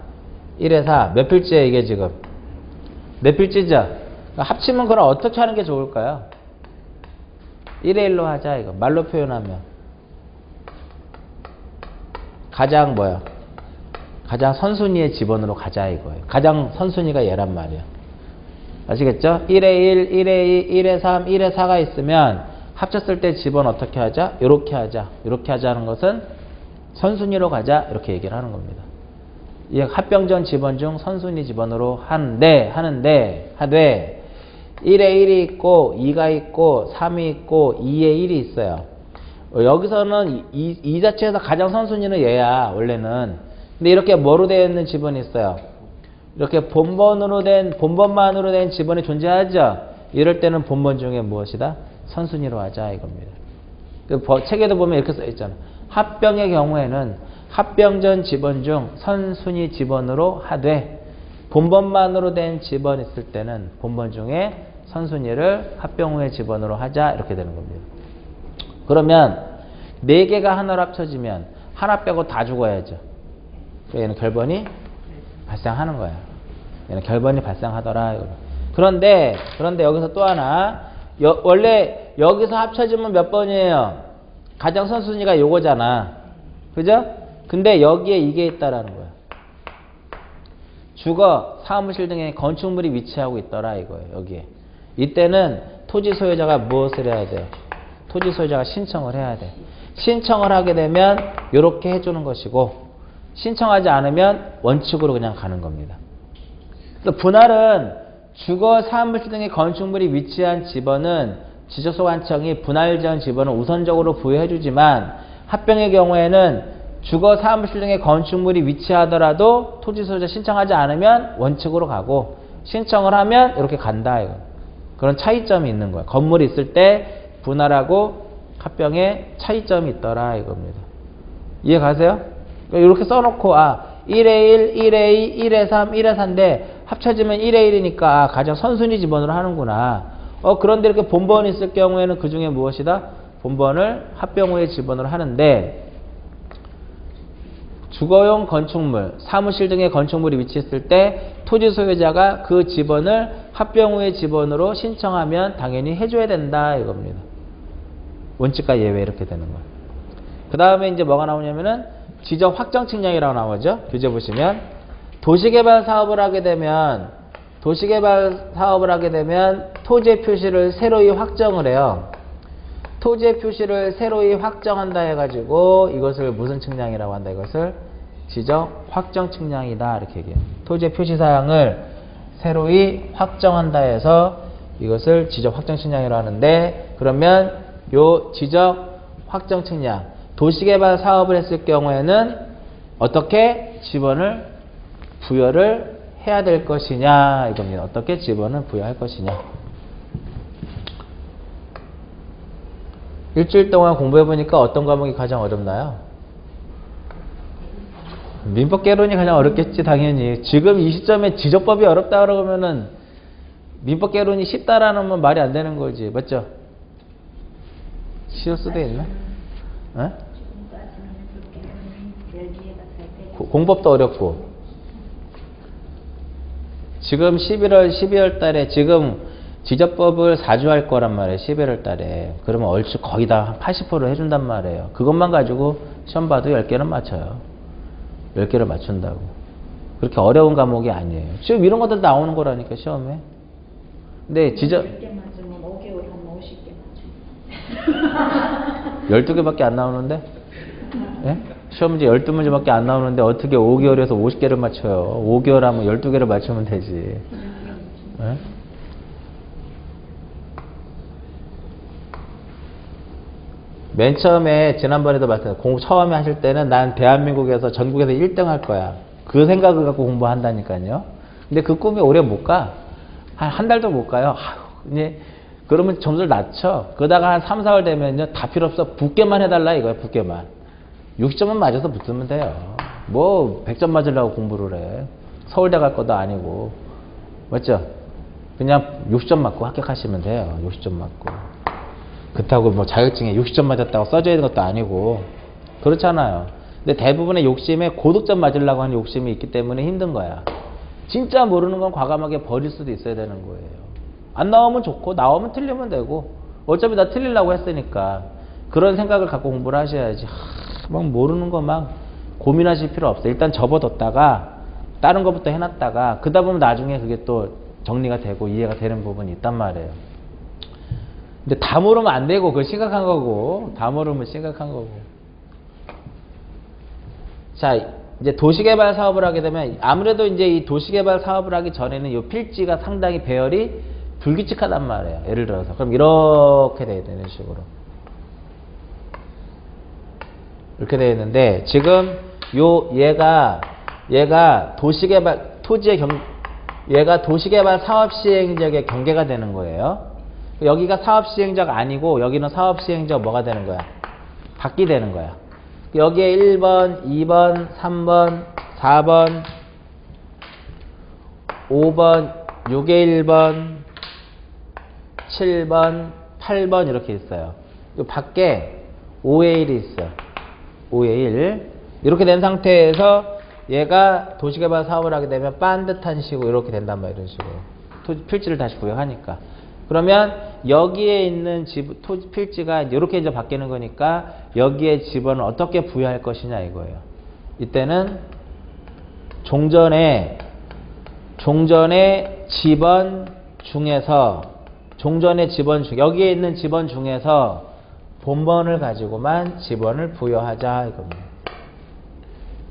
Speaker 1: 1에 4. 몇 필지예요, 이게 지금? 몇 필지죠? 그러니까 합치면 그럼 어떻게 하는 게 좋을까요? 1에 1로 하자, 이거. 말로 표현하면. 가장 뭐야? 가장 선순위의 지번으로 가자, 이거예요. 가장 선순위가 얘란 말이에요. 아시겠죠? 1에 1, 1에 2, 1에 3, 1에 4가 있으면 합쳤을 때 지번 어떻게 하자? 요렇게 하자. 요렇게 하자는 것은 선순위로 가자. 이렇게 얘기를 하는 겁니다. 이 합병전 지번 중 선순위 지번으로 하되 1에 1이 있고 2가 있고 3이 있고 2에 1이 있어요. 여기서는 이 자체에서 가장 선순위는 얘야. 원래는. 근데 이렇게 뭐로 되어 있는 지번이 있어요. 이렇게 본번만으로 된 지번이 존재하죠. 이럴 때는 본번 중에 무엇이다? 선순위로 하자 이겁니다. 그 책에도 보면 이렇게 써 있잖아. 합병의 경우에는 합병전 지번 중 선순위 지번으로 하되 본번만으로 된 지번 있을 때는 본번 중에 선순위를 합병 후의 지번으로 하자 이렇게 되는 겁니다. 그러면 4개가 하나로 합쳐지면 하나 빼고 다 죽어야죠. 얘는 결번이 발생하는 거야. 얘는 결번이 발생하더라. 그런데 여기서 또 하나 원래 여기서 합쳐지면 몇 번이에요? 가장 선순위가 요거잖아. 그죠? 근데 여기에 이게 있다라는 거야. 주거, 사무실 등의 건축물이 위치하고 있더라 이거예요. 여기에. 이때는 토지 소유자가 무엇을 해야 돼요? 토지 소유자가 신청을 해야 돼. 신청을 하게 되면 이렇게 해주는 것이고 신청하지 않으면 원칙으로 그냥 가는 겁니다. 그래서 분할은 주거, 사무실 등의 건축물이 위치한 지번은 지적소관청이 분할 전 지번을 우선적으로 부여해주지만 합병의 경우에는 주거, 사무실 등의 건축물이 위치하더라도 토지 소유자 신청하지 않으면 원칙으로 가고 신청을 하면 이렇게 간다. 이거. 그런 차이점이 있는 거야. 건물이 있을 때 분할하고 합병에 차이점이 있더라 이겁니다. 이해 가세요? 이렇게 써놓고 1에 1, 1에 2, 1에 3, 1에 4인데 합쳐지면 1에 1이니까 가장 선순위 지번으로 하는구나. 그런데 이렇게 본번이 있을 경우에는 그 중에 무엇이다? 본번을 합병 후의 지번으로 하는데 주거용 건축물, 사무실 등의 건축물이 위치했을 때 토지 소유자가 그 지번을 합병 후의 지번으로 신청하면 당연히 해줘야 된다 이겁니다. 원칙과 예외 이렇게 되는 거예요. 그 다음에 이제 뭐가 나오냐면은 지적 확정 측량이라고 나오죠. 교재 보시면 도시개발 사업을 하게 되면 토지의 표시를 새로이 확정을 해요. 토지의 표시를 새로이 확정한다 해가지고 이것을 무슨 측량이라고 한다? 이것을 지적 확정 측량이다 이렇게 얘기해요. 토지의 표시 사항을 새로이 확정한다 해서 이것을 지적 확정 측량이라고 하는데 그러면 요 지적 확정 측량 도시개발 사업을 했을 경우에는 어떻게 지번을 부여를 해야 될 것이냐 이겁니다. 어떻게 지번을 부여할 것이냐. 일주일 동안 공부해보니까 어떤 과목이 가장 어렵나요? 민법 개론이 가장 어렵겠지 당연히. 지금 이 시점에 지적법이 어렵다 그러면은 민법 개론이 쉽다라는 건 말이 안 되는 거지. 맞죠? 쉬울 수도 있나? 어? 공법도 어렵고. 지금 11월, 12월 달에 지금 지적법을 4주 할 거란 말이에요. 11월 달에. 그러면 얼추 거의 다 한 80% 해준단 말이에요. 그것만 가지고 시험 봐도 10개는 맞춰요. 10개를 맞춘다고. 그렇게 어려운 과목이 아니에요. 지금 이런 것들 나오는 거라니까, 시험에. 근데 지적
Speaker 2: 10개 맞으면 5개월 하면 50개 맞죠.
Speaker 1: 12개밖에 안 나오는데? 예? 시험 문제 12문제밖에 안 나오는데 어떻게 5개월에서 50개를 맞춰요? 5개월 하면 12개를 맞추면 되지. 예? 맨 처음에 지난번에도 말했잖아요. 공부 처음에 하실 때는 난 대한민국에서 전국에서 1등 할 거야. 그 생각을 갖고 공부한다니까요. 근데 그 꿈이 오래 못 가. 한 달도 못 가요. 아휴, 이제 그러면 점수를 낮춰. 그러다가 한 3, 4월 되면요. 다 필요 없어. 붙게만 해달라 이거야. 붙게만. 60점만 맞아서 붙으면 돼요. 뭐 100점 맞으려고 공부를 해. 서울대 갈 것도 아니고. 맞죠? 그냥 60점 맞고 합격하시면 돼요. 60점 맞고. 그렇다고 뭐 자격증에 60점 맞았다고 써져 있는 것도 아니고. 그렇잖아요. 근데 대부분의 욕심에 고득점 맞으려고 하는 욕심이 있기 때문에 힘든 거야. 진짜 모르는 건 과감하게 버릴 수도 있어야 되는 거예요. 안 나오면 좋고 나오면 틀리면 되고 어차피 나 틀리려고 했으니까 그런 생각을 갖고 공부를 하셔야지. 막 모르는 거 막 고민하실 필요 없어요. 일단 접어뒀다가 다른 것부터 해놨다가 그러다 보면 나중에 그게 또 정리가 되고 이해가 되는 부분이 있단 말이에요. 근데 다 모르면 안 되고 그거 심각한 거고 다 모르면 심각한 거고. 자, 이제 도시개발 사업을 하게 되면 아무래도 이제 이 도시개발 사업을 하기 전에는 이 필지가 상당히 배열이 불규칙하단 말이에요. 예를 들어서 그럼 이렇게 돼야 되는 식으로 이렇게 되어 있는데 지금 얘가 도시개발 토지의 얘가 도시개발 사업시행적의 경계가 되는 거예요. 여기가 사업시행적 아니고 여기는 사업시행적 뭐가 되는 거야? 밖이 되는 거야. 여기에 1번, 2번, 3번, 4번, 5번, 6에 1번, 7번, 8번 이렇게 있어요. 이 밖에 5에 1이 있어요. 5에 1. 이렇게 된 상태에서 얘가 도시개발 사업을 하게 되면 반듯한 식으로 이렇게 된단 말이에요. 이런 식으로. 필지를 다시 부여하니까. 그러면 여기에 있는 토지 필지가 이렇게 이제 바뀌는 거니까 여기에 집원을 어떻게 부여할 것이냐 이거예요. 이때는 종전의 집원 중에서 여기에 있는 집원 중에서 본번을 가지고만 집원을 부여하자 이겁니다.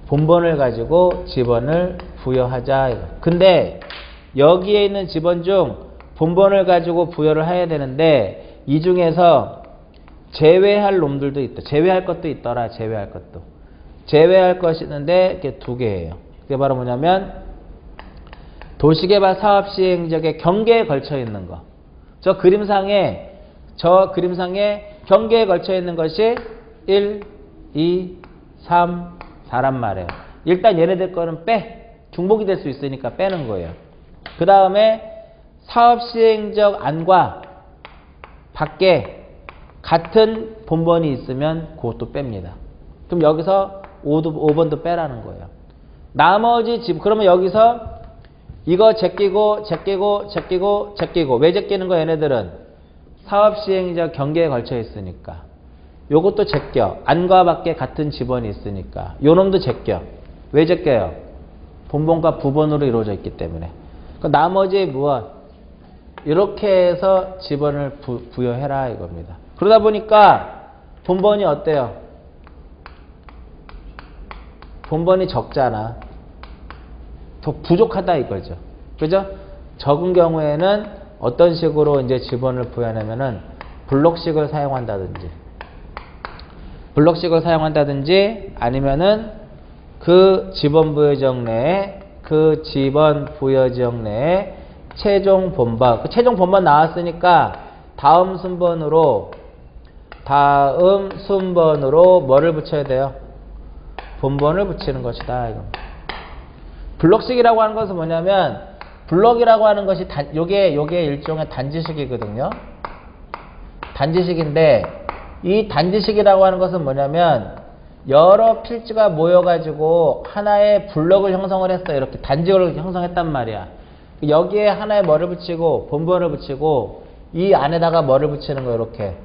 Speaker 1: 본번을 가지고 집원을 부여하자 이거. 근데 여기에 있는 집원 중 본번을 가지고 부여를 해야 되는데 이 중에서 제외할 놈들도 있다. 제외할 것도 있더라. 제외할 것도. 제외할 것이 있는데 이게 두 개예요. 그게 바로 뭐냐면 도시개발 사업시행적의 경계에 걸쳐 있는 거. 저 그림상에 경계에 걸쳐 있는 것이 1, 2, 3, 4란 말이에요. 일단 얘네들 거는 중복이 될 수 있으니까 빼는 거예요. 그 다음에 사업시행적 안과 밖에 같은 본번이 있으면 그것도 뺍니다. 그럼 여기서 5번도 빼라는 거예요. 나머지 그러면 여기서 이거 제끼고 왜 제끼는 거야 얘네들은? 사업시행적 경계에 걸쳐 있으니까. 요것도 제껴. 안과 밖에 같은 지번이 있으니까. 요 놈도 제껴. 왜 제껴요? 본번과 부번으로 이루어져 있기 때문에. 나머지 무엇? 이렇게 해서 지번을 부여해라 이겁니다. 그러다 보니까 본번이 어때요? 본번이 적잖아. 더 부족하다 이거죠. 그죠? 적은 경우에는 어떤 식으로 이제 지번을 부여하냐면은 블록식을 사용한다든지 아니면은 그 지번 부여지역 내에 최종 본번. 그 최종 본번 나왔으니까 다음 순번으로 뭐를 붙여야 돼요? 본번을 붙이는 것이다. 이거. 블록식이라고 하는 것은 뭐냐면 블럭이라고 하는 것이 요게 일종의 단지식이거든요. 단지식인데 이 단지식이라고 하는 것은 뭐냐면 여러 필지가 모여가지고 하나의 블럭을 형성을 했어요. 이렇게 단지를 형성했단 말이야. 여기에 하나의 뭐를 붙이고 본번을 붙이고 이 안에다가 뭐를 붙이는 거예요. 이렇게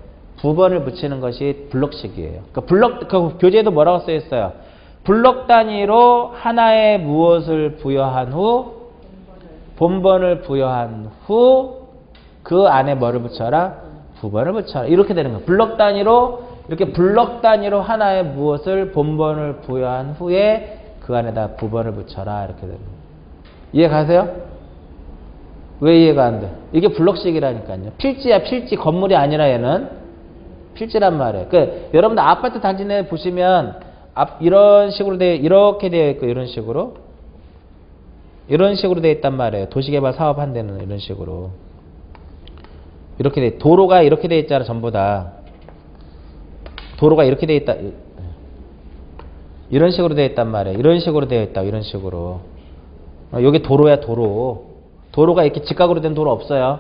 Speaker 1: 부번을 붙이는 것이 블럭식이에요. 그러니까 그 교재에도 뭐라고 써 있어요. 블럭 단위로 하나의 무엇을 부여한 후 본번을 부여한 후 그 안에 뭐를 붙여라? 부번을 붙여라. 이렇게 되는 거예요. 블럭 단위로 이렇게 블럭 단위로 하나의 무엇을 본번을 부여한 후에 그 안에다 부번을 붙여라. 이렇게 되는 거예요. 이해 가세요? 왜 이해가 안 돼? 이게 블럭식이라니까요. 필지야, 필지. 건물이 아니라 얘는 필지란 말이에요. 여러분들 아파트 단지 내 보시면 이런 식으로 이렇게 되어 있고 이런 식으로 되어 있단 말이에요. 도시개발 사업 한 데는 이런 식으로 이렇게 도로가 이렇게 되어 있잖아. 전부 다 도로가 이렇게 되어 있다. 이런 식으로 되어 있단 말이에요. 이런 식으로 되어 있다. 이런 식으로. 여기 도로야, 도로가 이렇게 직각으로 된 도로 없어요.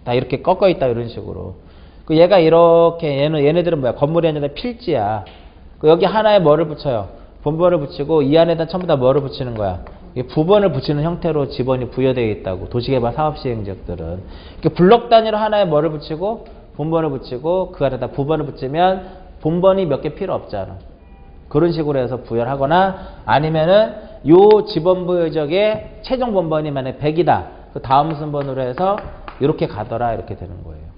Speaker 1: 다 이렇게 꺾어 있다. 이런 식으로. 얘가 이렇게 얘네들은 뭐야? 건물이 아니라 필지야. 여기 하나에 뭐를 붙여요? 본번을 붙이고 이 안에다 전부 다 뭐를 붙이는 거야? 부번을 붙이는 형태로 지번이 부여되어 있다고. 도시개발 사업시행지역들은. 블럭 단위로 하나에 뭐를 붙이고 본번을 붙이고 그 안에다 부번을 붙이면 본번이 몇 개 필요 없잖아. 그런 식으로 해서 부여를 하거나 아니면은 요 지번 부여적의 최종 본번이 만약에 100이다. 그 다음 순번으로 해서 이렇게 가더라. 이렇게 되는 거예요.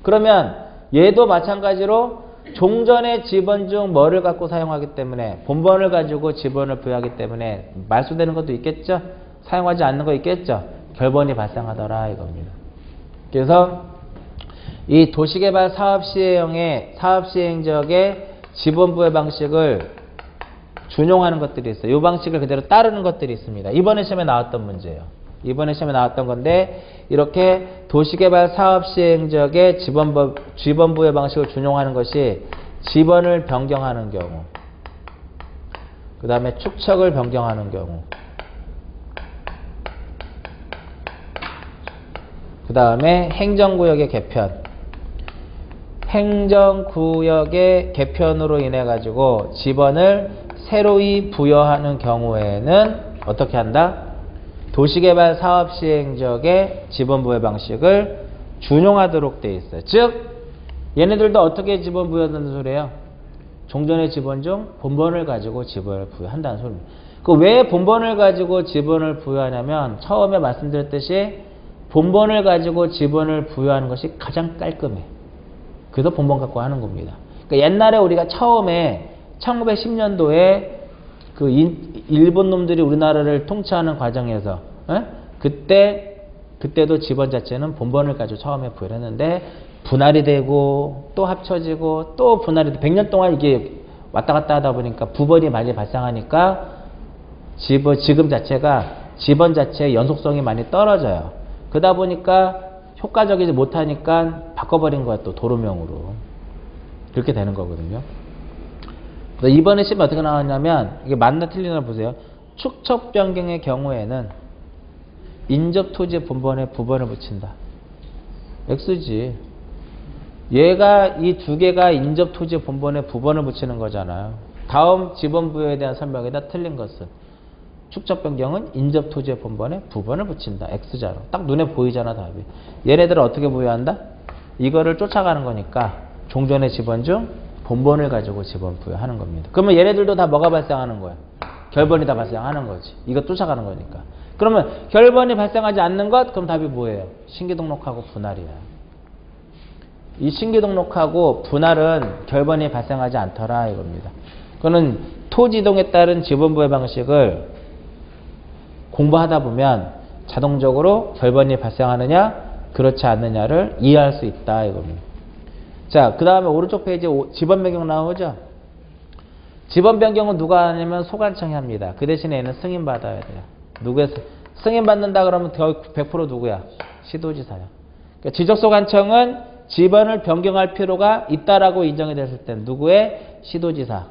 Speaker 1: 그러면 얘도 마찬가지로 종전의 지번 중 뭐를 갖고 사용하기 때문에 본번을 가지고 지번을 부여하기 때문에 말소되는 것도 있겠죠. 사용하지 않는 거 있겠죠. 결번이 발생하더라 이겁니다. 그래서 이 도시개발 사업시행지역의 지번 부여 방식을 준용하는 것들이 있어요. 이 방식을 그대로 따르는 것들이 있습니다. 이번에 시험에 나왔던 문제예요. 이번에 시험에 나왔던 건데 이렇게 도시개발 사업시행지역의 지번 부여 방식을 준용하는 것이 지번을 변경하는 경우, 그 다음에 축척을 변경하는 경우, 그 다음에 행정구역의 개편, 행정구역의 개편으로 인해 가지고 지번을 새로이 부여하는 경우에는 어떻게 한다? 도시개발 사업시행지역의 지번 부여 방식을 준용하도록 되어 있어요. 즉 얘네들도 어떻게 지번 부여한다는 소리예요? 종전의 지번 중 본번을 가지고 지번을 부여한다는 소리입니다. 왜 본번을 가지고 지번을 부여하냐면 처음에 말씀드렸듯이 본번을 가지고 지번을 부여하는 것이 가장 깔끔해. 그래서 본번 갖고 하는 겁니다. 그러니까 옛날에 우리가 처음에 1910년도에 그 일본 놈들이 우리나라를 통치하는 과정에서 그때도 지번 자체는 본번을 가지고 처음에 부여를 했는데 분할이 되고 또 합쳐지고 또 분할이 되고 100년 동안 이게 왔다 갔다 하다 보니까 부번이 많이 발생하니까 지번 자체의 연속성이 많이 떨어져요. 그러다 보니까 효과적이지 못하니까 바꿔버린 거야. 또 도로명으로. 그렇게 되는 거거든요. 이번에 시험에 어떻게 나왔냐면 이게 맞나 틀리나 보세요. 축척 변경의 경우에는 인접 토지의 본번에 부번을 붙인다. X지. 얘가 이 두 개가 인접 토지의 본번에 부번을 붙이는 거잖아요. 다음 지번 부여에 대한 설명에다 틀린 것은 축척 변경은 인접 토지의 본번에 부번을 붙인다. X자로. 딱 눈에 보이잖아 답이. 얘네들은 어떻게 부여한다? 이거를 쫓아가는 거니까 종전의 지번 중 본번을 가지고 지번 부여하는 겁니다. 그러면 얘네들도 다 뭐가 발생하는 거야? 결번이 다 발생하는 거지. 이거 쫓아가는 거니까. 그러면 결번이 발생하지 않는 것? 그럼 답이 뭐예요? 신규등록하고 분할이야. 이 신규등록하고 분할은 결번이 발생하지 않더라 이겁니다. 그거는 토지이동에 따른 지번부여 방식을 공부하다 보면 자동적으로 결번이 발생하느냐 그렇지 않느냐를 이해할 수 있다 이겁니다. 자, 그 다음에 오른쪽 페이지에 지번 변경 나오죠? 지번 변경은 누가 하냐면 소관청이 합니다. 그 대신에 얘는 승인받아야 돼요. 승인받는다 그러면 100% 누구야? 시도지사야. 그러니까 지적소관청은 지번을 변경할 필요가 있다라고 인정이 됐을 때 누구의? 시도지사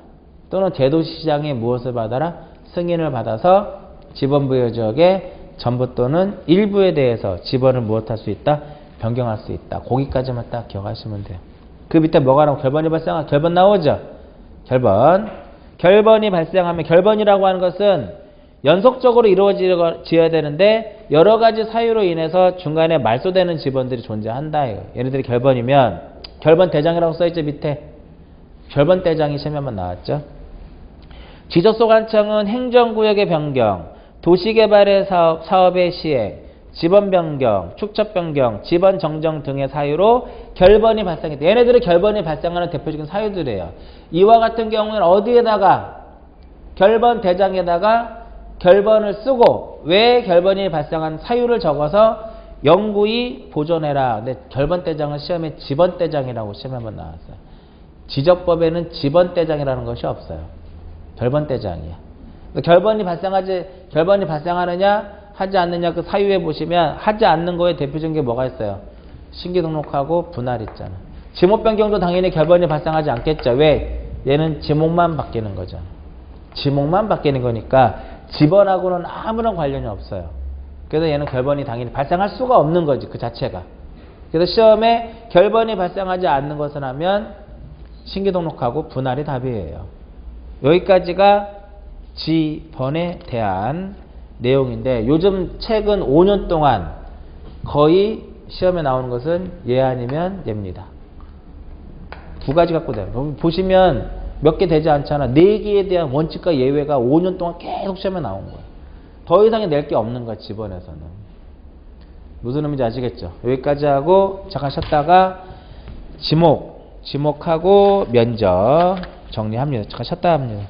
Speaker 1: 또는 대도시장이 무엇을 받아라? 승인을 받아서 지번부여지역에 전부 또는 일부에 대해서 지번을 무엇할 수 있다? 변경할 수 있다. 거기까지만 딱 기억하시면 돼요. 그 밑에 뭐가 나오고 결번이 발생하면 결번 나오죠? 결번이 발생하면 결번이라고 하는 것은 연속적으로 이루어져야 되는데 여러 가지 사유로 인해서 중간에 말소되는 지번들이 존재한다. 예를 들어 결번이면 결번대장이라고 써있죠 밑에. 결번대장이 시험에만 나왔죠. 지적소관청은 행정구역의 변경, 도시개발의 사업의 시행, 지번 변경, 축척 변경, 지번 정정 등의 사유로 결번이 발생했다. 얘네들은 결번이 발생하는 대표적인 사유들이에요. 이와 같은 경우는 어디에다가 결번 대장에다가 결번을 쓰고 왜 결번이 발생한 사유를 적어서 영구히 보존해라. 근데 결번 대장은 시험에 지번 대장이라고 시험에 한번 나왔어요. 지적법에는 지번 대장이라는 것이 없어요. 결번 대장이야. 결번이 발생하느냐 하지 않느냐 그 사유에 보시면 하지 않는 거에 대표적인 게 뭐가 있어요? 신규 등록하고 분할 있잖아. 지목 변경도 당연히 결번이 발생하지 않겠죠. 왜? 얘는 지목만 바뀌는 거잖아. 지목만 바뀌는 거니까 지번하고는 아무런 관련이 없어요. 그래서 얘는 결번이 당연히 발생할 수가 없는 거지 그 자체가. 그래서 시험에 결번이 발생하지 않는 것을 하면 신규 등록하고 분할이 답이에요. 여기까지가 지번에 대한 내용인데 요즘 최근 5년 동안 거의 시험에 나오는 것은 얘 아니면 얘입니다. 두 가지 갖고 돼요. 보시면 몇 개 되지 않잖아. 4개에 대한 원칙과 예외가 5년 동안 계속 시험에 나온 거예요. 더 이상이 낼 게 없는 거야 지번에서는. 무슨 의미인지 아시겠죠? 여기까지 하고 잠깐 쉬었다가 지목하고 면접 정리합니다. 잠깐 쉬었다 합니다.